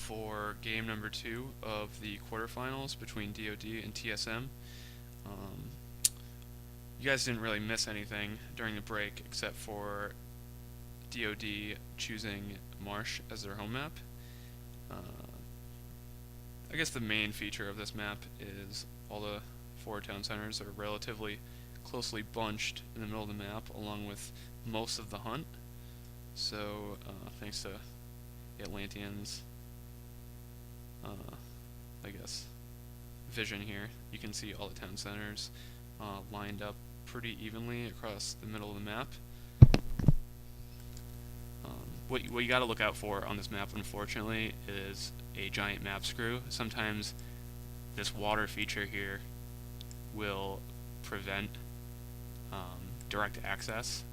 for game number 2 of the quarterfinals between DoD and TSM. Um, you guys didn't really miss anything during the break except for DoD choosing Marsh as their home map. I guess the main feature of this map is all the forward town centers are relatively closely bunched in the middle of the map along with most of the hunt. So thanks to Atlanteans, I guess, vision here, you can see all the town centers lined up pretty evenly across the middle of the map. What you got to look out for on this map, unfortunately, is a giant map screw. Sometimes this water feature here will prevent direct access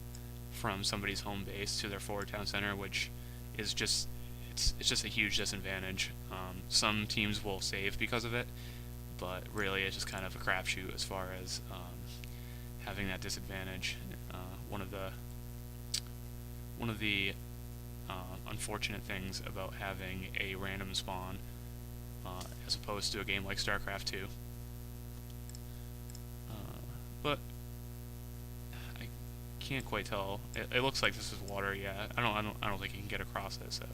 from somebody's home base to their forward town center, which is just it's just a huge disadvantage. Some teams will save because of it, but really it's just kind of a crapshoot as far as having that disadvantage. One of the unfortunate things about having a random spawn as opposed to a game like StarCraft 2. But I can't quite tell. It looks like this is water. Yeah, I don't think you can get across it. So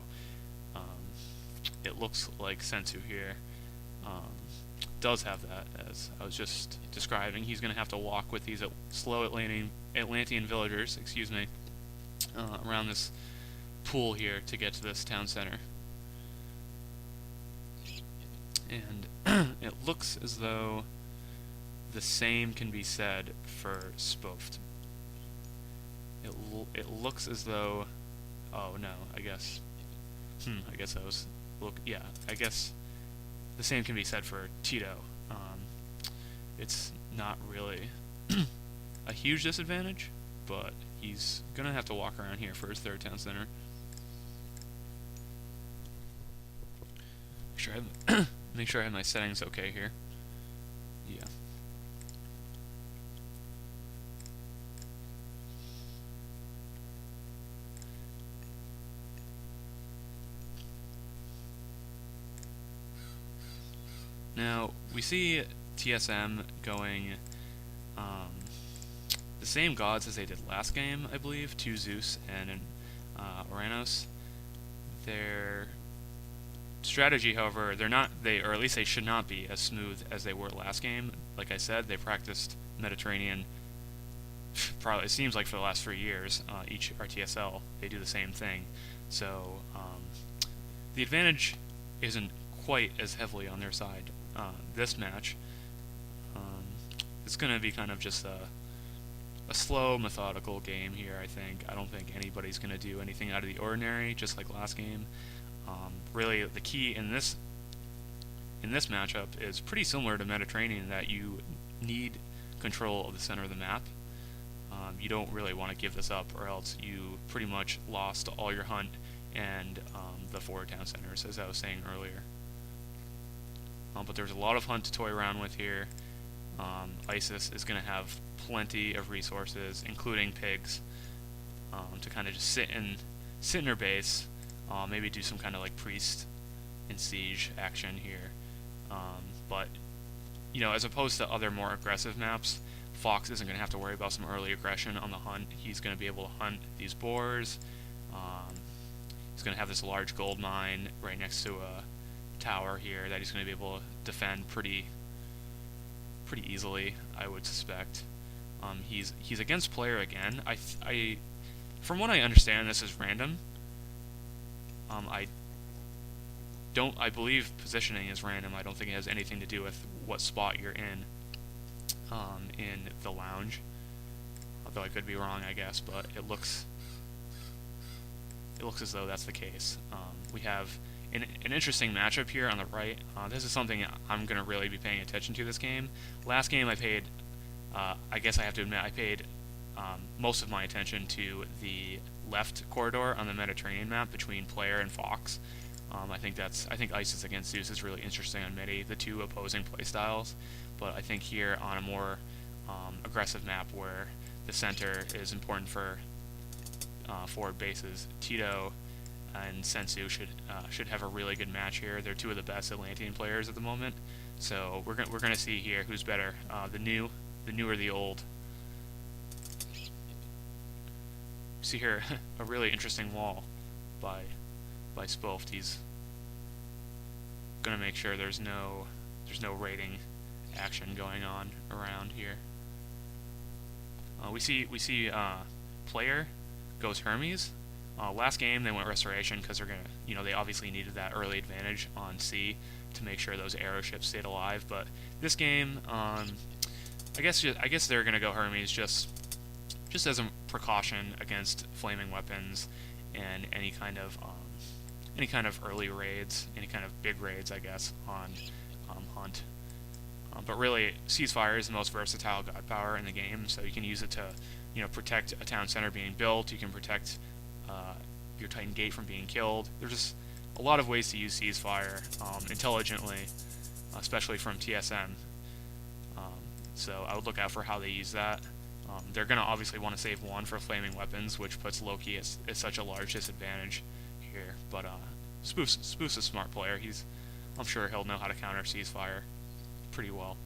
it looks like Sensu here does have that, as I was just describing. He's going to have to walk with these slow Atlantean villagers, excuse me, around this pool here to get to this town center. And it looks as though the same can be said for Spoofed. It looks as though, oh no, I guess I was yeah, I guess the same can be said for Tito. It's not really a huge disadvantage, but he's gonna have to walk around here for his third town center. Make sure I have my settings okay here. Yeah. Now, we see TSM going the same gods as they did last game, I believe, 2 Zeus and Oranos. Their strategy, however, or at least they should not be as smooth as they were last game. Like I said, they practiced Mediterranean probably, it seems like, for the last 3 years. Each RTSL, they do the same thing. So the advantage isn't quite as heavily on their side. This match, it's going to be kind of just a slow, methodical game here, I think. I don't think anybody's going to do anything out of the ordinary, just like last game. Really, the key in this matchup is pretty similar to Mediterranean, that you need control of the center of the map. You don't really want to give this up, or else you pretty much lost all your hunt and the forward town centers, as I was saying earlier. But there's a lot of hunt to toy around with here. ISIS is going to have plenty of resources, including pigs, to kind of just sit in her base. Maybe do some kind of like priest and siege action here. But, you know, as opposed to other more aggressive maps, Fox isn't going to have to worry about some early aggression on the hunt. He's going to be able to hunt these boars. He's going to have this large gold mine right next to a tower here that he's going to be able to defend pretty easily, I would suspect. He's against player again. From what I understand, this is random. I believe positioning is random. I don't think it has anything to do with what spot you're in the lounge. Although I could be wrong, I guess, but it looks as though that's the case. We have an interesting matchup here on the right. This is something I'm going to really be paying attention to this game. Last game I paid, I guess I have to admit, I paid most of my attention to the left corridor on the Mediterranean map between player and Fox. I think ISIS against Zeus is really interesting on Midi, the two opposing playstyles. But I think here on a more aggressive map where the center is important for forward bases, Tito and Sensu should have a really good match here. They're two of the best Atlantean players at the moment, so we're gonna see here who's better, the new or the old. See here a really interesting wall by Spoft. He's gonna make sure there's no raiding action going on around here. We see player goes Hermes. Last game they went Restoration because they're gonna, they obviously needed that early advantage on C to make sure those arrow ships stayed alive. But this game, I guess they're gonna go Hermes just as a precaution against flaming weapons and any kind of early raids, any kind of big raids, I guess, on Hunt. But really, Ceasefire is the most versatile god power in the game, so you can use it to, protect a town center being built. You can protect your Titan Gate from being killed. There's just a lot of ways to use Ceasefire intelligently, especially from TSM. So I would look out for how they use that. They're going to obviously want to save one for flaming weapons, which puts Loki at such a large disadvantage here. But Spoof's a smart player. I'm sure he'll know how to counter Ceasefire pretty well.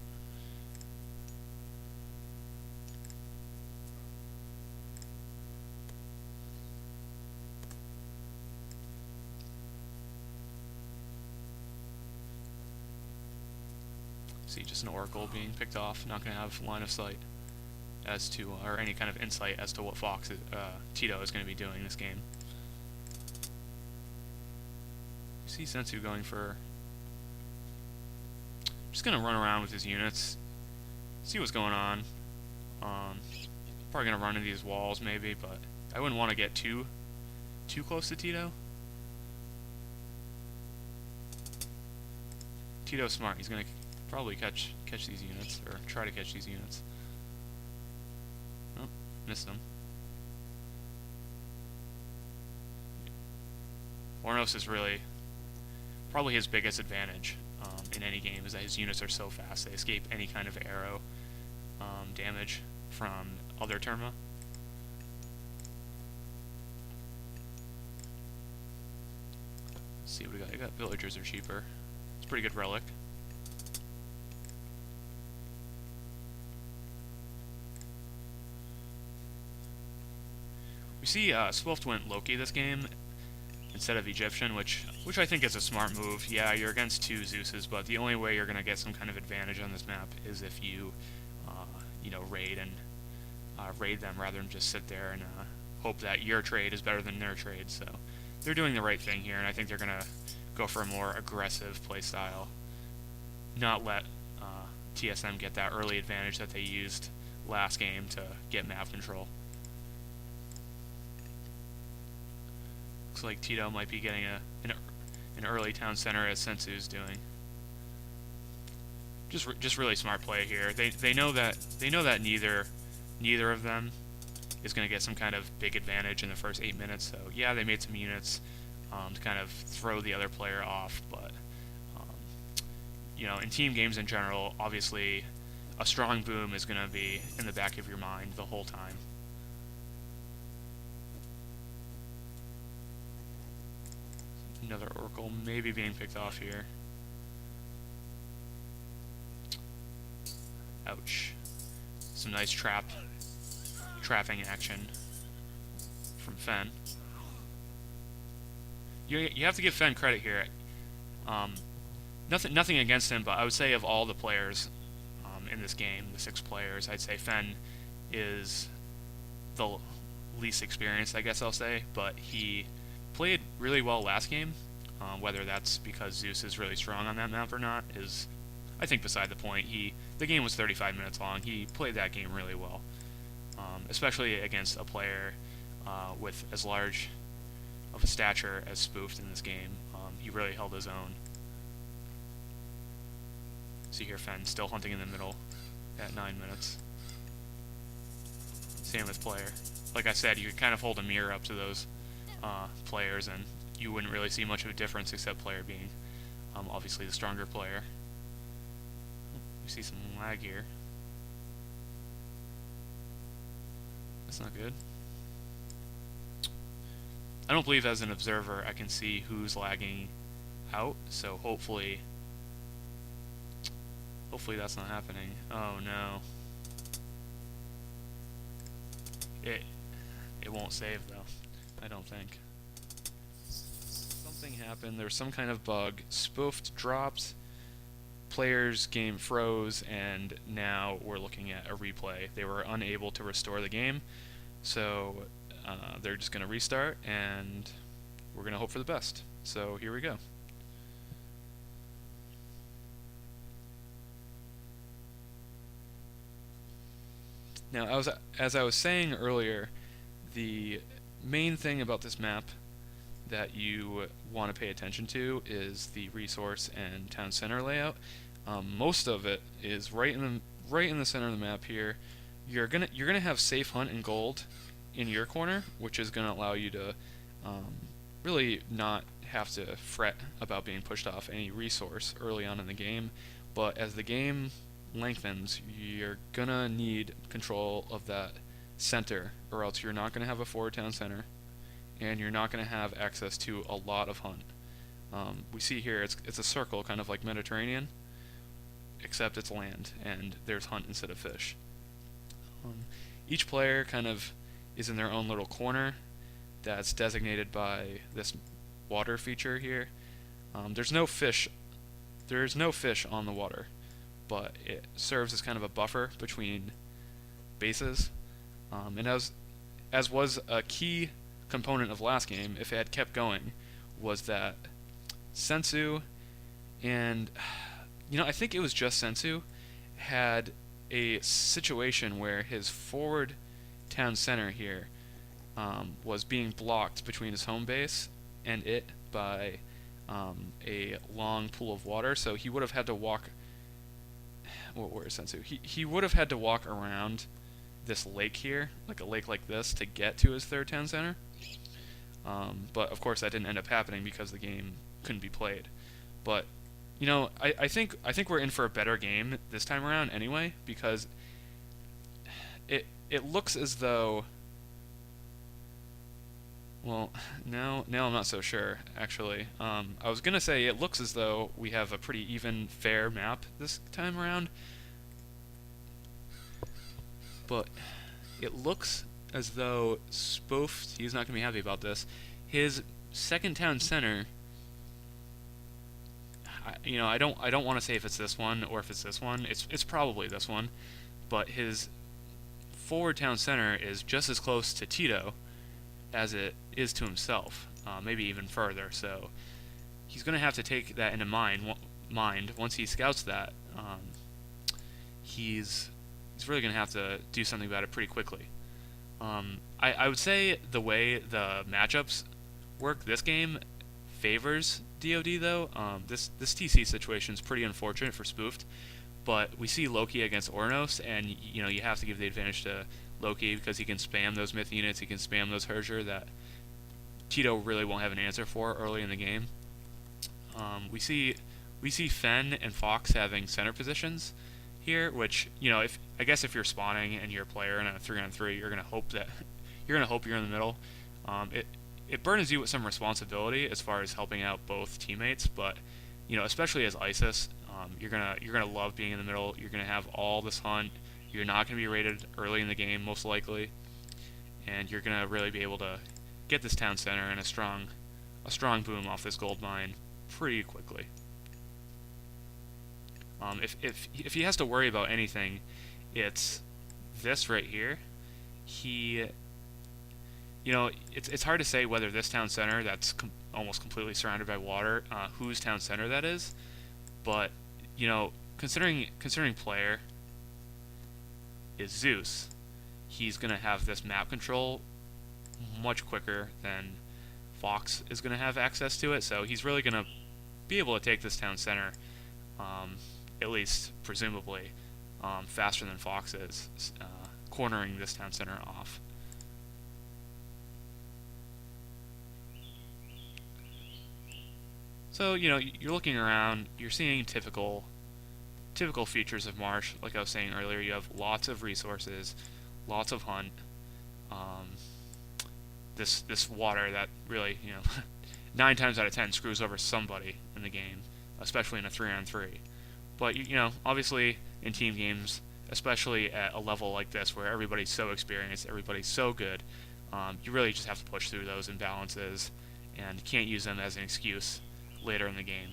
See, just an Oracle being picked off, not going to have line of sight as to, or any kind of insight as to what Tito is going to be doing this game. You see Sensu going for, just going to run around with his units, see what's going on. Probably going to run into these walls maybe, but I wouldn't want to get too close to Tito. Tito's smart. He's going to probably catch these units, or try to catch these units. Oh, missed them. Ornos is really probably his biggest advantage in any game, is that his units are so fast. They escape any kind of arrow damage from other Terma. Let's see what we got. I got villagers are cheaper. It's a pretty good relic. We see Swift went Loki this game instead of Egyptian, which I think is a smart move. Yeah, you're against two Zeuses, but the only way you're going to get some kind of advantage on this map is if you, raid them rather than just sit there and hope that your trade is better than their trade. So they're doing the right thing here, and I think they're going to go for a more aggressive playstyle, not let TSM get that early advantage that they used last game to get map control. Looks like Tito might be getting an early town center as Sensu's doing. Just really smart play here. They know that neither of them is going to get some kind of big advantage in the first 8 minutes. So yeah, they made some units to kind of throw the other player off, but in team games in general, obviously a strong boom is going to be in the back of your mind the whole time. Another Oracle maybe being picked off here. Ouch. Some nice trapping action from Fen. You have to give Fen credit here. Nothing against him, but I would say of all the players in this game, the 6 players, I'd say Fen is the least experienced, I guess I'll say, but he played really well last game. Whether that's because Zeus is really strong on that map or not is, I think, beside the point. The game was 35 minutes long. He played that game really well, especially against a player with as large of a stature as Spoofed in this game. He really held his own. See here, Fen still hunting in the middle at 9 minutes. Same with player. Like I said, you could kind of hold a mirror up to those players, and you wouldn't really see much of a difference, except player being obviously the stronger player. We see some lag here. That's not good. I don't believe as an observer I can see who's lagging out, so hopefully that's not happening. Oh no. It won't save though, I don't think. Something happened, there was some kind of bug. Spoofed dropped, players' game froze, and now we're looking at a replay. They were unable to restore the game, so they're just going to restart, and we're going to hope for the best. So here we go. Now, as I was saying earlier, the main thing about this map that you want to pay attention to is the resource and town center layout. Most of it is right in the center of the map here. You're gonna have safe hunt and gold in your corner, which is gonna allow you to really not have to fret about being pushed off any resource early on in the game. But as the game lengthens, you're gonna need control of that center, or else you're not gonna have a forward town center, and you're not gonna have access to a lot of hunt. We see here it's a circle, kind of like Mediterranean, except it's land, and there's hunt instead of fish. Each player kind of is in their own little corner that's designated by this water feature here. There's no fish on the water, but it serves as kind of a buffer between bases. And as was a key component of last game, if it had kept going, was that Sensu and I think it was just Sensu had a situation where his forward town center here was being blocked between his home base and it by a long pool of water, so he would have had to walk. Where is Sensu? He would have had to walk around this lake here, like a lake like this, to get to his third town center. But of course that didn't end up happening because the game couldn't be played. But I think we're in for a better game this time around anyway, because it looks as though, well, now I'm not so sure actually. I was gonna say it looks as though we have a pretty even, fair map this time around, but it looks as though Spoofed, he's not gonna be happy about this. His second town center, I don't want to say if it's this one or if it's this one. It's probably this one, but his forward town center is just as close to Tito as it is to himself, maybe even further. So he's going to have to take that into mind once he scouts that. He's really going to have to do something about it pretty quickly. I would say the way the matchups work this game favors DoD though. This TC situation is pretty unfortunate for Spoofed, but we see Loki against Ornos, and you have to give the advantage to Loki because he can spam those myth units, he can spam those Herger that Tito really won't have an answer for early in the game. We see Fen and Fox having center positions here, which if you're spawning and you're a player in a 3-on-3, you're gonna hope you're in the middle. It burdens you with some responsibility as far as helping out both teammates, but especially as ISIS, you're gonna love being in the middle. You're gonna have all this hunt. You're not gonna be raided early in the game, most likely, and you're gonna really be able to get this town center and a strong boom off this gold mine pretty quickly. If he has to worry about anything, it's this right here. It's hard to say whether this town center that's almost completely surrounded by water, whose town center that is. But considering player is Zeus, he's gonna have this map control much quicker than Fox is gonna have access to it. So he's really gonna be able to take this town center, at least presumably, faster than Fox is, cornering this town center off. So you're looking around, you're seeing typical features of Marsh. Like I was saying earlier, you have lots of resources, lots of hunt. this water that really, 9 times out of 10 screws over somebody in the game, especially in a 3-on-3. But obviously in team games, especially at a level like this where everybody's so experienced, everybody's so good, you really just have to push through those imbalances and can't use them as an excuse later in the game.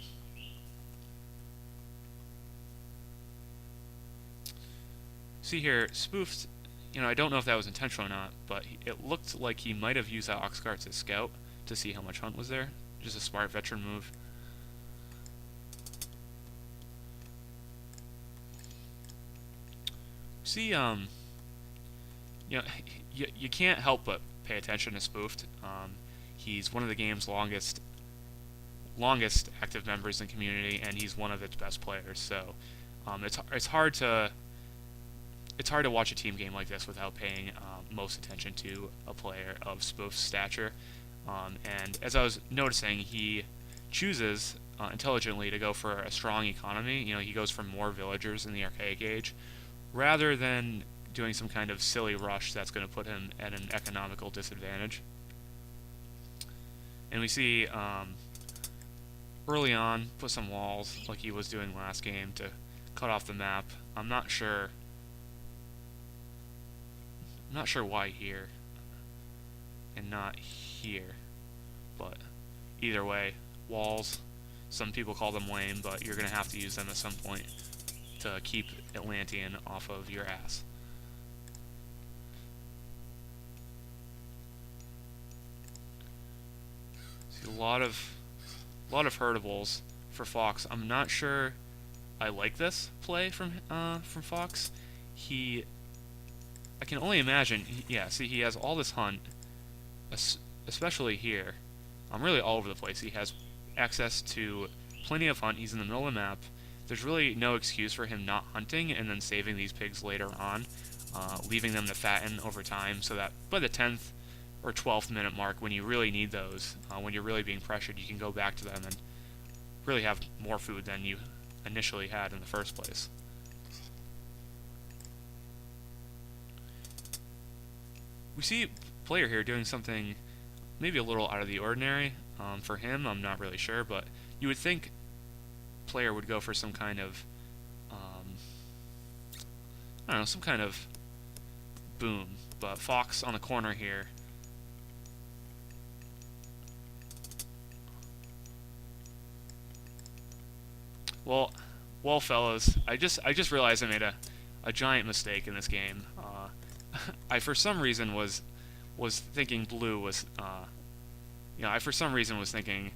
See here, spoofed, I don't know if that was intentional or not, but it looked like he might have used that Oxcart to scout to see how much hunt was there. Just a smart veteran move. See, you can't help but pay attention to Spoofed. He's one of the game's longest active members in the community, and he's one of its best players. So, it's hard to watch a team game like this without paying most attention to a player of Spoof's stature. And as I was noticing, he chooses intelligently to go for a strong economy. He goes for more villagers in the archaic age, rather than doing some kind of silly rush that's going to put him at an economical disadvantage. And we see early on put some walls like he was doing last game to cut off the map. I'm not sure why here and not here, but either way, walls, some people call them lame, but you're going to have to use them at some point to keep Atlantean off of your ass. See a lot of hurtables for Fox. I'm not sure I like this play from Fox. I can only imagine. See, he has all this hunt, especially here. I'm really all over the place. He has access to plenty of hunt. He's in the middle of the map. There's really no excuse for him not hunting and then saving these pigs later on, leaving them to fatten over time, so that by the 10th or 12th minute mark, when you really need those, when you're really being pressured, you can go back to them and really have more food than you initially had in the first place. We see a player here doing something maybe a little out of the ordinary. For him, I'm not really sure, but you would think player would go for some kind of I don't know, some kind of boom. But Fox on the corner here. Well, fellas, I just realized I made a giant mistake in this game. I for some reason was thinking blue was I for some reason was thinking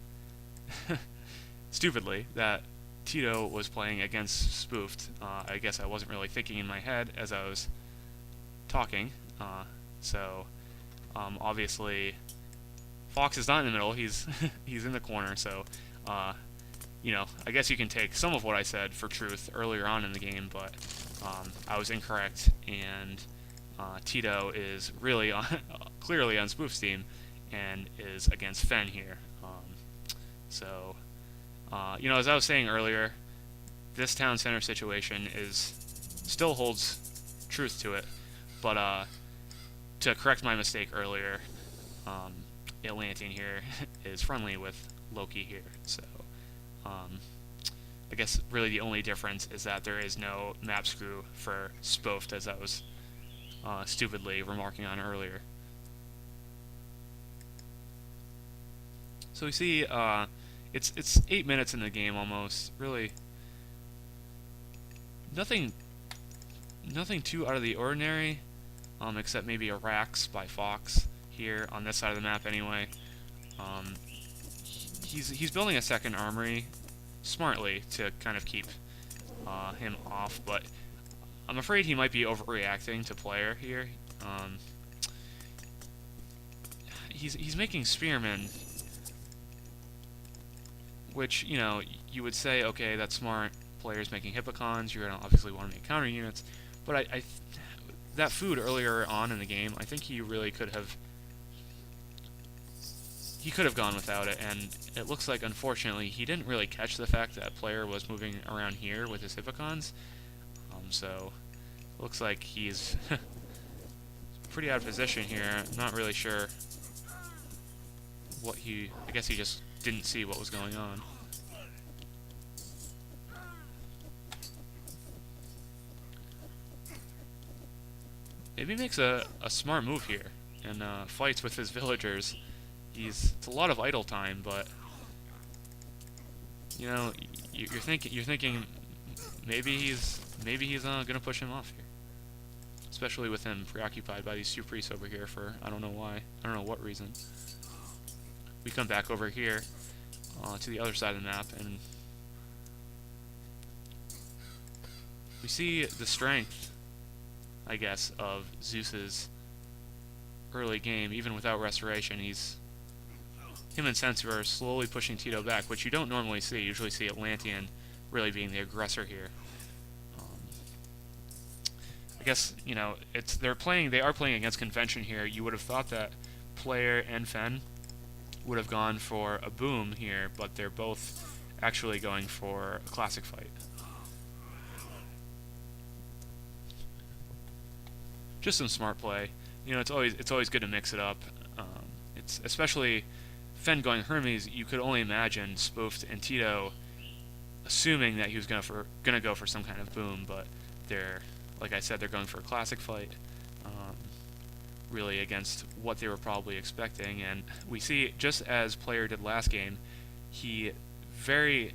stupidly that Tito was playing against Spoofed. I guess I wasn't really thinking in my head as I was talking. So obviously Fox is not in the middle. He's in the corner. So I guess you can take some of what I said for truth earlier on in the game, but I was incorrect, and Tito is really clearly on Spoof's team and is against Fen here. As I was saying earlier, this town center situation still holds truth to it, but to correct my mistake earlier, Atlantean here is friendly with Loki here, so I guess really the only difference is that there is no map screw for Spoofed, as I was stupidly remarking on earlier. So we see it's 8 minutes in the game almost. Really, nothing too out of the ordinary, except maybe a Rax by Fox here on this side of the map anyway. He's building a second armory smartly to kind of keep him off, but I'm afraid he might be overreacting to player here. He's making spearmen, which you would say, okay, that's smart. Players making hippocons, you're gonna obviously want to make counter units, but that food earlier on in the game, I think he really could have gone without it, and it looks like, unfortunately, he didn't really catch the fact that player was moving around here with his hippocons. So it looks like he's pretty out of position here. I'm not really sure I guess he just didn't see what was going on. Maybe he makes a smart move here and fights with his villagers. It's a lot of idle time, but you know, you're thinking maybe he's gonna push him off here, especially with him preoccupied by these two priests over here for I don't know why, I don't know what reason. We come back over here to the other side of the map, and we see the strength, I guess, of Zeus's early game. Even without restoration, him and Sensu are slowly pushing Tito back, which you don't normally see. You usually see Atlantean really being the aggressor here. I guess, you know, they are playing against convention here. You would have thought that Player and Fen would have gone for a boom here, but they're both actually going for a classic fight. Just some smart play. You know, it's always good to mix it up. It's especially Fen going Hermes. You could only imagine Spoofed and Tito assuming that he was gonna go for some kind of boom, but like I said, they're going for a classic fight, really against what they were probably expecting. And we see, just as Player did last game, he very,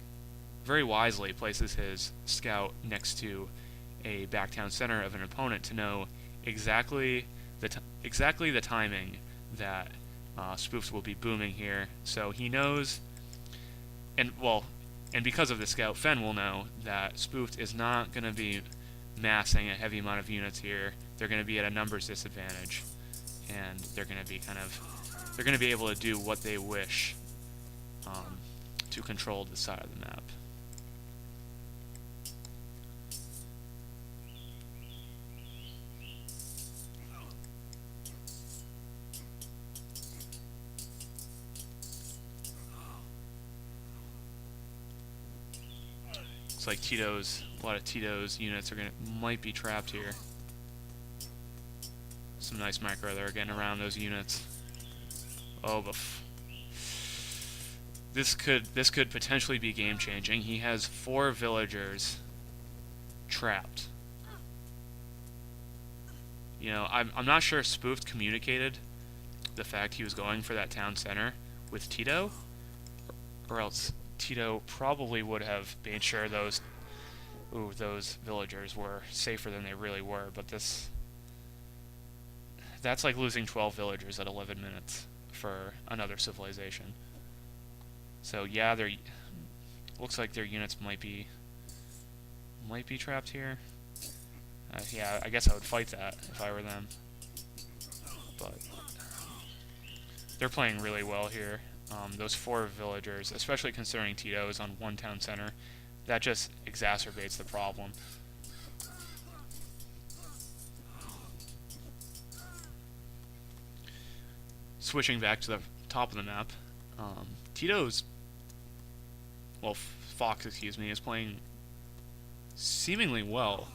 very wisely places his scout next to a backtown center of an opponent to know exactly the timing that Spoofs will be booming here. So he knows, and because of the scout, Fen will know that Spoofed is not going to be massing a heavy amount of units here. They're going to be at a numbers disadvantage, and they're going to be able to do what they wish to control this side of the map. Looks like a lot of Tito's units might be trapped here. Some nice micro there getting around those units. Oh, but this could potentially be game changing. He has 4 villagers trapped. You know, I'm not sure if Spoofed communicated the fact he was going for that town center with Tito, or else Tito probably would have made sure those villagers were safer than they really were. But that's like losing 12 villagers at 11 minutes for another civilization. So yeah, looks like their units might be trapped here. Yeah, I guess I would fight that if I were them. But they're playing really well here. Those 4 villagers, especially considering Tito is on one town center, that just exacerbates the problem. Switching back to the top of the map, Fox, excuse me, is playing seemingly well.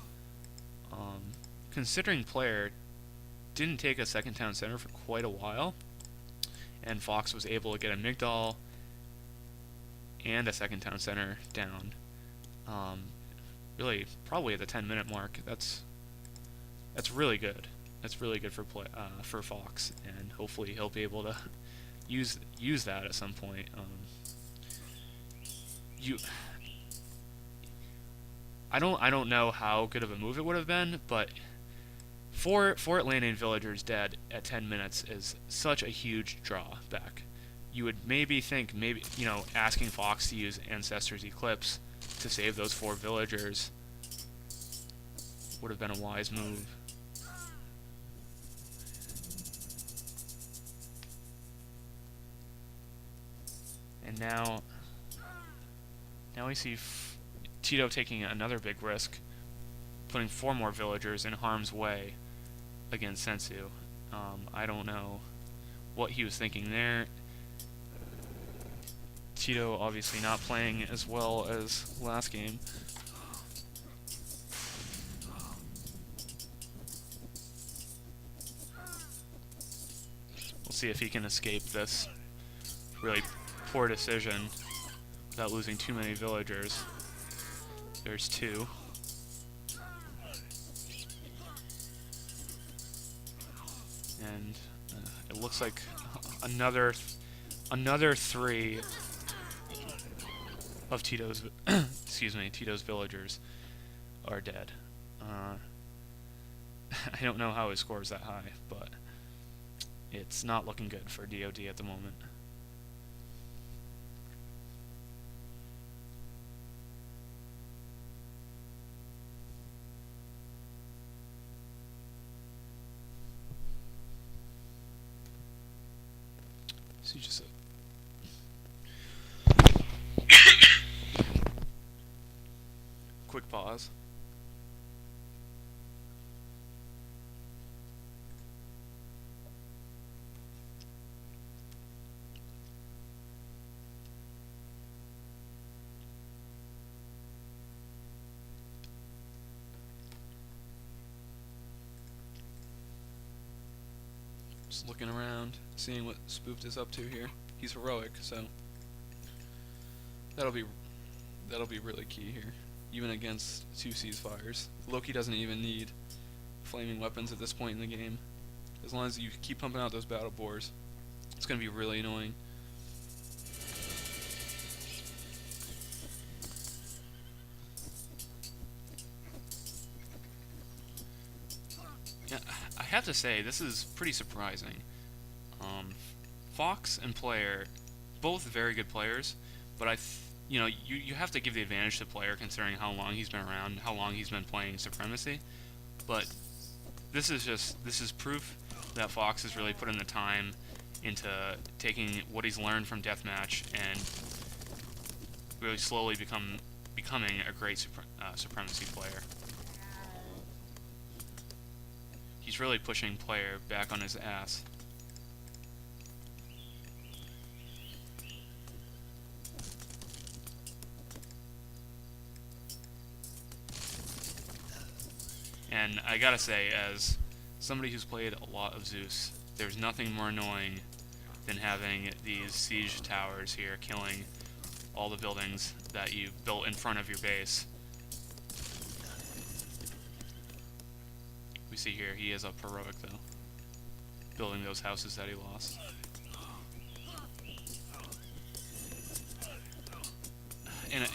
Considering Player didn't take a second town center for quite a while, and Fox was able to get a Migdal and a second town center down. Really, probably at the 10-minute mark. That's really good. That's really good for Fox, and hopefully he'll be able to use that at some point. I don't know how good of a move it would have been, but 4 Atlantean villagers dead at 10 minutes is such a huge drawback. You would maybe think, asking Fox to use Ancestor's Eclipse to save those 4 villagers would have been a wise move. And now we see Tito taking another big risk, putting 4 more villagers in harm's way against Sensu. I don't know what he was thinking there. Tito obviously not playing as well as last game. We'll see if he can escape this really poor decision without losing too many villagers. There's 2. And it looks like another 3 of Tito's excuse me, Tito's villagers are dead. I don't know how his score is that high, but it's not looking good for DoD at the moment. So just quick pause. Just looking around, seeing what Spoofed is up to here. He's heroic, so that'll be really key here, even against 2 ceasefires. Loki doesn't even need flaming weapons at this point in the game. As long as you keep pumping out those battle boars, it's going to be really annoying. Yeah, I have to say, this is pretty surprising. Fox and Player, both very good players, but you have to give the advantage to Player considering how long he's been around, how long he's been playing Supremacy. But this is proof that Fox has really put in the time into taking what he's learned from Deathmatch and really slowly becoming a great Supremacy player. He's really pushing Player back on his ass. And I gotta say, as somebody who's played a lot of Zeus, there's nothing more annoying than having these siege towers here killing all the buildings that you built in front of your base. We see here he is up heroic though, building those houses that he lost.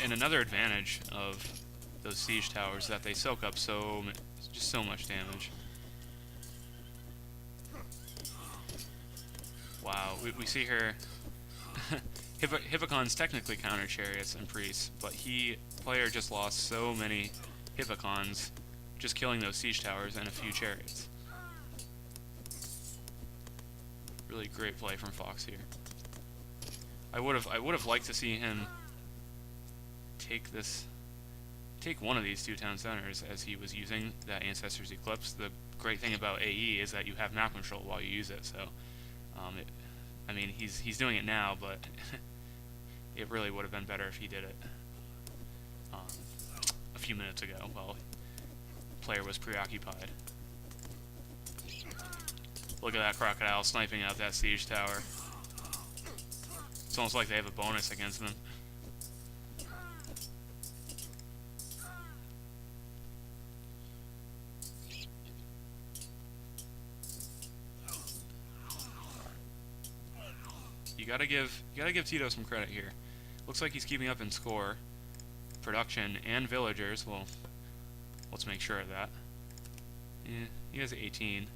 And another advantage of those siege towers is that they soak up so much damage. Wow, we see here Hippocon's technically counter chariots and priests, but Player just lost so many Hippocons just killing those siege towers and a few chariots. Really great play from Fox here. I would have liked to see him take one of these 2 town centers as he was using that Ancestors Eclipse. The great thing about AE is that you have map control while you use it, so I mean he's doing it now, but it really would have been better if he did it a few minutes ago while Player was preoccupied. Look at that crocodile sniping out that siege tower. It's almost like they have a bonus against them. You gotta give Tito some credit here. Looks like he's keeping up in score, production, and villagers. Well, let's make sure of that. Yeah, he has 18.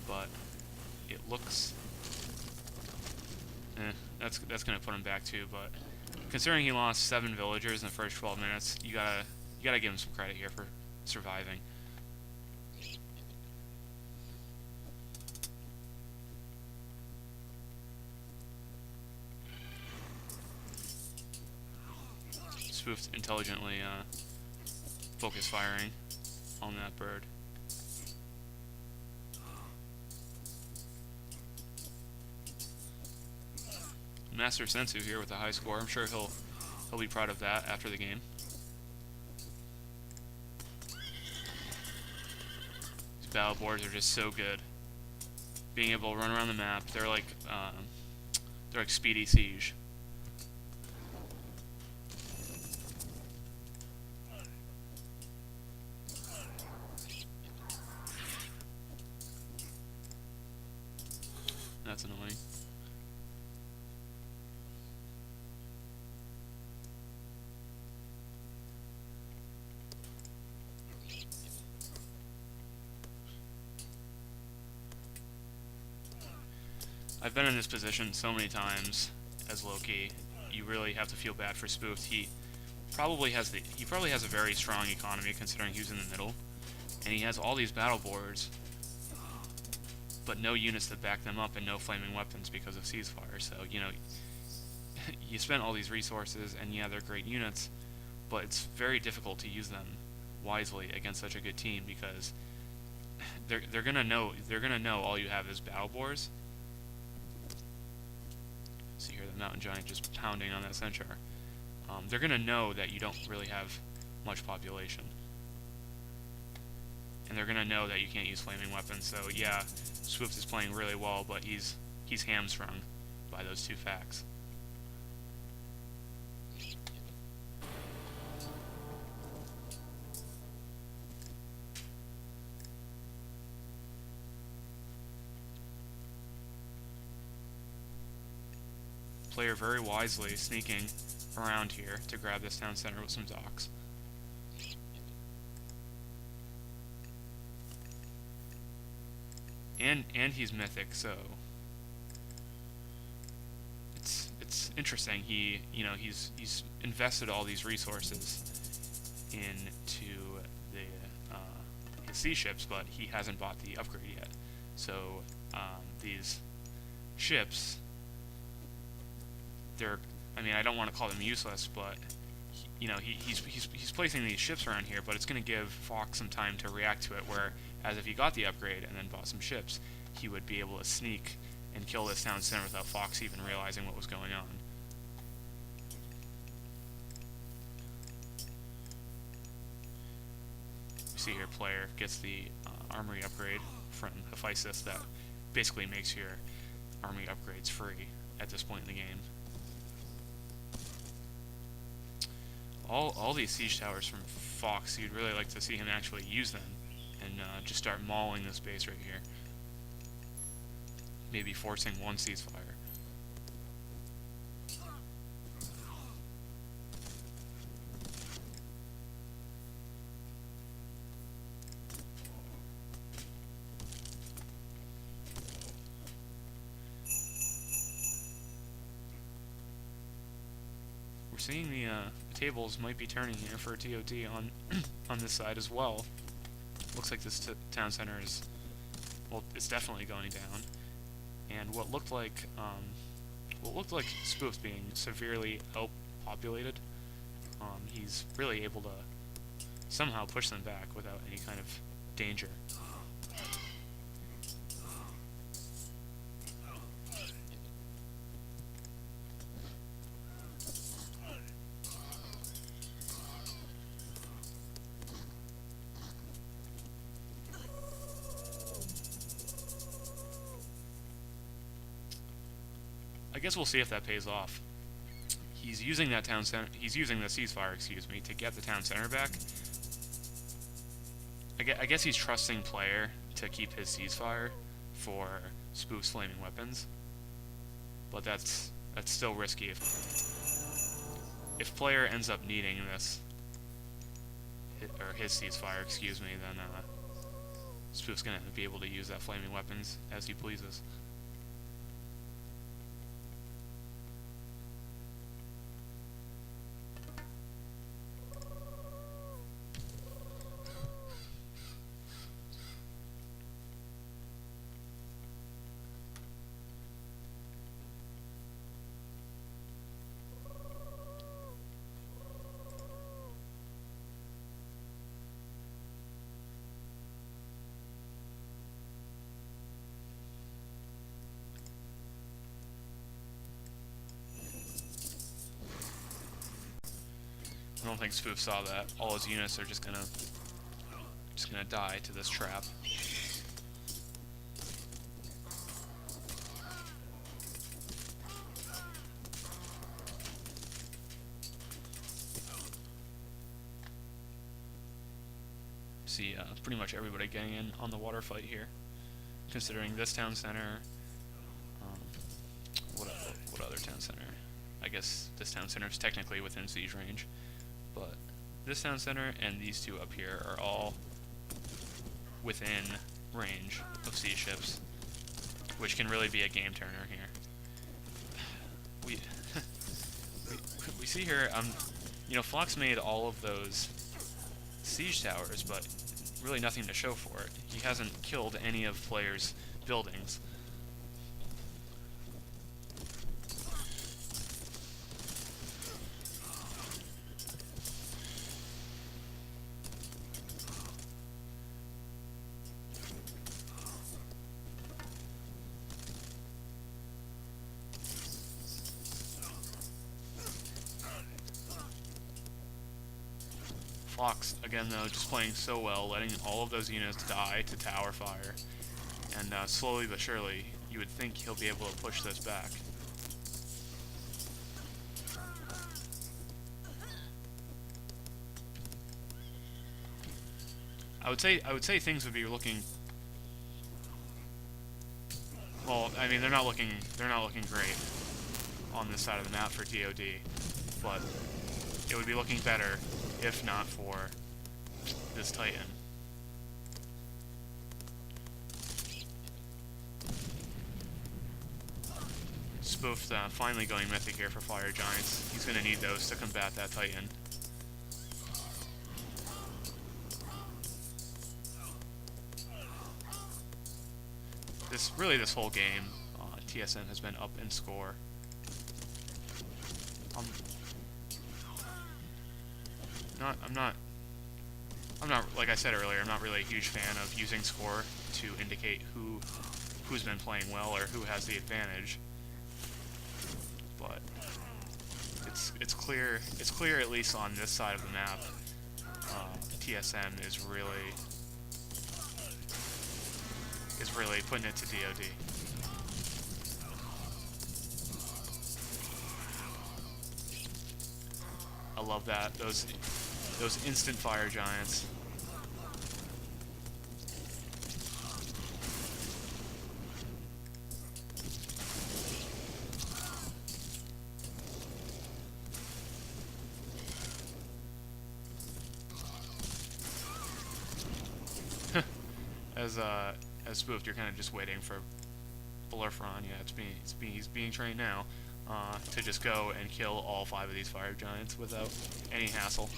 But it looks that's gonna put him back too. But considering he lost 7 villagers in the first 12 minutes, you gotta give him some credit here for surviving. Spoofed intelligently focus firing on that bird. Master Sensu here with a high score. I'm sure he'll be proud of that after the game. These battle boards are just so good. being able to run around the map. They're like speedy siege. That's annoying. I've been in this position so many times as Loki. You really have to feel bad for Spoofed. He probably has a very strong economy considering he's in the middle, and he has all these battle boards, but no units that back them up and no flaming weapons because of ceasefire. So you know, you spend all these resources, and yeah, they're great units, but it's very difficult to use them wisely against such a good team because they're gonna know all you have is battle boards. See here, the mountain giant just pounding on that centaur. They're gonna know that you don't really have much population, and they're gonna know that you can't use flaming weapons. So yeah, Swift is playing really well, but he's hamstrung by those two facts. Player very wisely sneaking around here to grab this town center with some docks. And he's mythic, so it's interesting. He's invested all these resources into his sea ships, but he hasn't bought the upgrade yet. So these ships, I don't want to call them useless, but he's placing these ships around here, but it's going to give Fox some time to react to it, whereas if he got the upgrade and then bought some ships, he would be able to sneak and kill this town center without Fox even realizing what was going on. You see here, player gets the armory upgrade from Hephaestus that basically makes your army upgrades free at this point in the game. All these siege towers from Fox, you'd really like to see him actually use them and just start mauling this base right here. Maybe forcing one ceasefire. We're seeing the tables might be turning here for TOT on this side as well. Looks like this town center is, well, it's definitely going down. And what looked like Spoofed being severely outpopulated, he's really able to somehow push them back without any kind of danger. I guess we'll see if that pays off. He's using that town center. He's using the ceasefire, excuse me, to get the town center back. I guess he's trusting player to keep his ceasefire for Spoof's flaming weapons, but that's still risky. If player ends up needing this, or his ceasefire, excuse me, then Spoof's gonna be able to use that flaming weapons as he pleases. I don't think Spoof saw that. All his units are just gonna die to this trap. see pretty much everybody getting in on the water fight here, considering this town center. Um, what other town center? I guess this town center is technically within siege range, but this town center and these two up here are all within range of siege ships, which can really be a game turner here. We we see here, you know, Fox made all of those siege towers, but really nothing to show for it. He hasn't killed any of players' buildings. Fox, again though, just playing so well, letting all of those units die to tower fire, and slowly but surely, you would think he'll be able to push this back. I would say things would be looking, well, I mean they're not looking great on this side of the map for DoD, but it would be looking better if not for this Titan. Spoofed finally going Mythic here for Fire Giants. He's going to need those to combat that Titan. This whole game, TSM has been up in score. I'm not, like I said earlier, I'm not really a huge fan of using score to indicate who's been playing well or who has the advantage. But it's clear at least on this side of the map, TSM is really putting it to DoD. I love that, those instant fire giants. As spoofed, you're kind of just waiting for Blurfron. Yeah, he's being trained now to just go and kill all 5 of these fire giants without any hassle.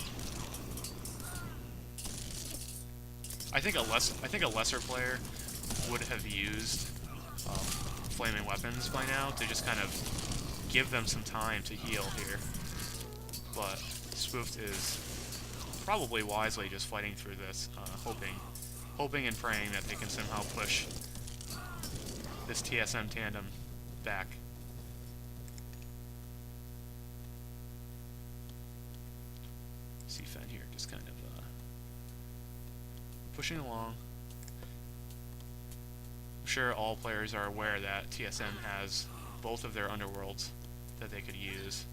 I think a lesser player would have used flaming weapons by now to just kind of give them some time to heal here. But Spoofed is probably wisely just fighting through this, hoping and praying that they can somehow push this TSM tandem back. See Fen here, just kind of pushing along. I'm sure all players are aware that TSM has both of their underworlds that they could use,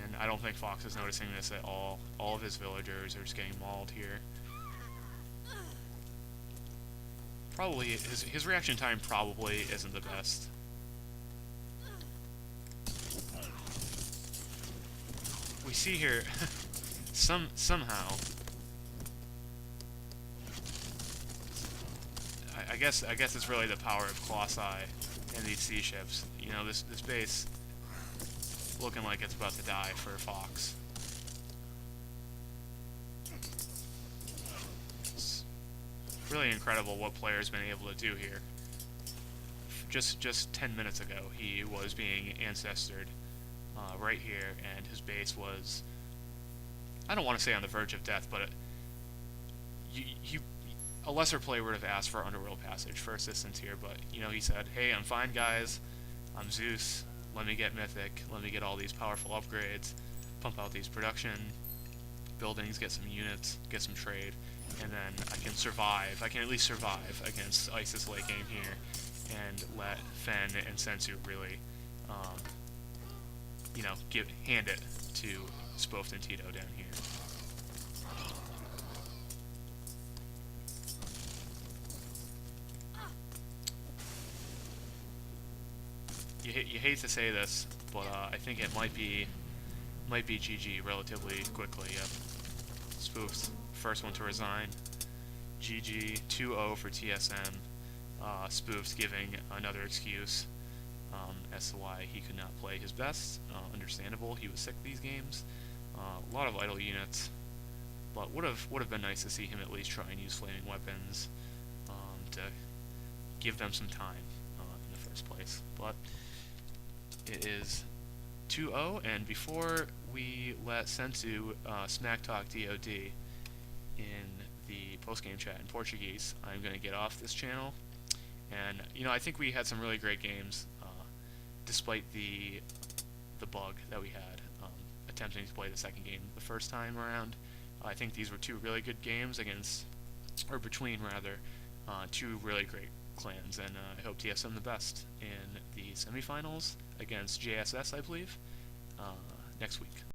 and I don't think Fox is noticing this at all. All of his villagers are just getting mauled here. Probably his reaction time probably isn't the best. We see here somehow I guess it's really the power of Colossi and these sea ships. You know, this base looking like it's about to die for Fox. It's really incredible what player's been able to do here. Just 10 minutes ago, he was being ancestored right here, and his base was, I don't want to say on the verge of death, but a lesser player would have asked for Underworld Passage for assistance here, but, you know, he said, hey, I'm fine, guys. I'm Zeus. Let me get Mythic. Let me get all these powerful upgrades. Pump out these production buildings, get some units, get some trade, and then I can survive. I can at least survive against Isis late game here, and let Fen and Sensu really, you know, hand it to Spoofed and Tito down here. you hate to say this, but I think it might be GG relatively quickly. Yep. Spoof's first one to resign. GG 2-0 for TSM. Spoof's giving another excuse as to why he could not play his best. Understandable, he was sick these games. A lot of idle units, but would have been nice to see him at least try and use flaming weapons to give them some time in the first place. But it is 2-0, and before we let Sensu smack talk DoD in the post-game chat in Portuguese, I'm going to get off this channel. And I think we had some really great games, despite the bug that we had attempting to play the second game the first time around. I think these were two really good games between two really great clans, and I hope TSM the best in the semifinals against JSS, I believe, next week.